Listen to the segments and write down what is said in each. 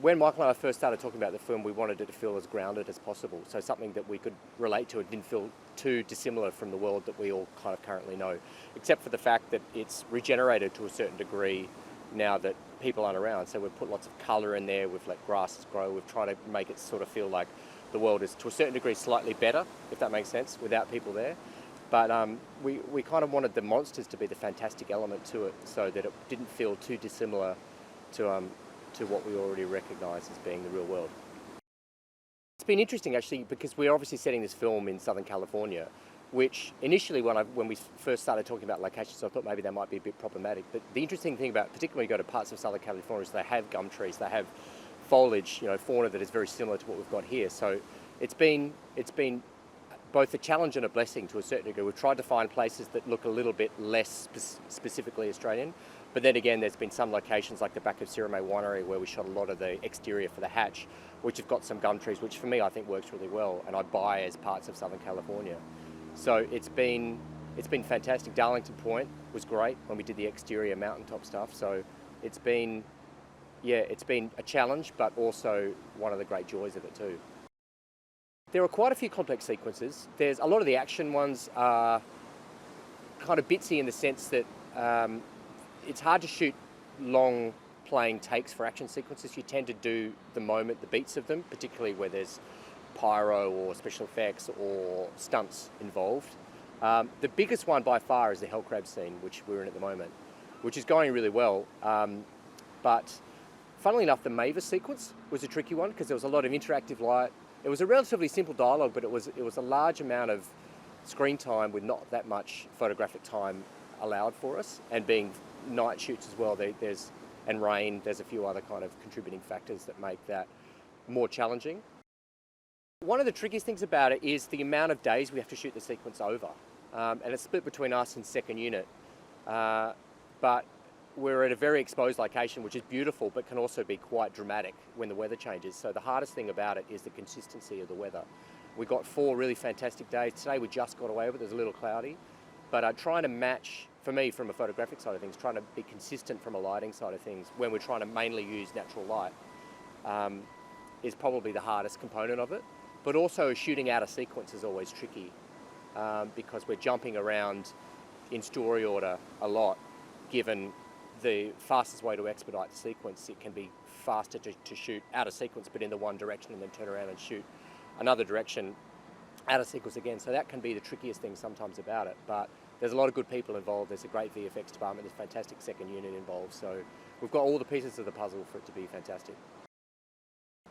when Michael and I first started talking about the film, we wanted it to feel as grounded as possible. So something that we could relate to and didn't feel too dissimilar from the world that we all kind of currently know, except for the fact that it's regenerated to a certain degree now that people aren't around. So we've put lots of colour in there, we've let grasses grow, we've tried to make it sort of feel like the world is to a certain degree slightly better, if that makes sense, without people there. But we kind of wanted the monsters to be the fantastic element to it, so that it didn't feel too dissimilar to what we already recognise as being the real world. It's been interesting actually, because we're obviously setting this film in Southern California, which initially when we first started talking about locations, I thought maybe that might be a bit problematic. But the interesting thing about, particularly when you go to parts of Southern California, is they have gum trees, they have foliage, fauna that is very similar to what we've got here. So it's been both a challenge and a blessing to a certain degree. We've tried to find places that look a little bit less specifically Australian, but then again, there's been some locations like the back of Sirame Winery where we shot a lot of the exterior for the hatch, which have got some gum trees, which for me I think works really well, and I buy as parts of Southern California. So it's been fantastic. Darlington Point was great when we did the exterior mountaintop stuff. So it's been a challenge, but also one of the great joys of it too. There are quite a few complex sequences. There's a lot of the action ones are kind of bitsy in the sense that it's hard to shoot long playing takes for action sequences. You tend to do the moment, the beats of them, particularly where there's pyro or special effects or stunts involved. The biggest one by far is the hell crab scene, which we're in at the moment, which is going really well. But funnily enough, the Mavis sequence was a tricky one because there was a lot of interactive light. It was a relatively simple dialogue, but it was a large amount of screen time with not that much photographic time allowed for us, and being night shoots as well. And rain. There's a few other kind of contributing factors that make that more challenging. One of the trickiest things about it is the amount of days we have to shoot the sequence over, and it's split between us and second unit. But we're at a very exposed location, which is beautiful, but can also be quite dramatic when the weather changes. So the hardest thing about it is the consistency of the weather. We got 4 really fantastic days. Today we just got away with it. It was a little cloudy, but trying to match, for me, from a photographic side of things, trying to be consistent from a lighting side of things, when we're trying to mainly use natural light, is probably the hardest component of it. But also shooting out a sequence is always tricky, because we're jumping around in story order a lot. Given the fastest way to expedite the sequence, it can be faster to shoot out of sequence but in the one direction, and then turn around and shoot another direction out of sequence again. So that can be the trickiest thing sometimes about it. But there's a lot of good people involved. There's a great VFX department. There's a fantastic second unit involved. So we've got all the pieces of the puzzle for it to be fantastic.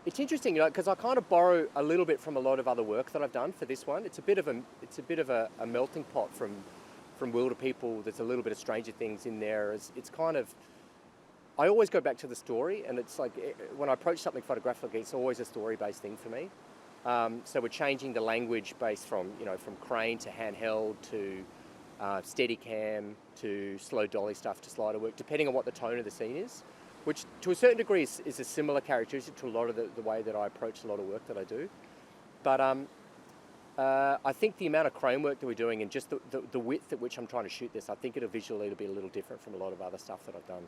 It's interesting, because I kind of borrow a little bit from a lot of other work that I've done for this one. It's a bit of a melting pot from Wilder People. There's a little bit of Stranger Things in there. It's kind of, I always go back to the story, and it's like when I approach something photographically, it's always a story-based thing for me. So we're changing the language based from crane to handheld to Steadicam to slow dolly stuff to slider work, depending on what the tone of the scene is, which to a certain degree is a similar characteristic to a lot of the way that I approach a lot of work that I do. But I think the amount of crane work that we're doing and just the width at which I'm trying to shoot this, I think visually it'll be a little different from a lot of other stuff that I've done.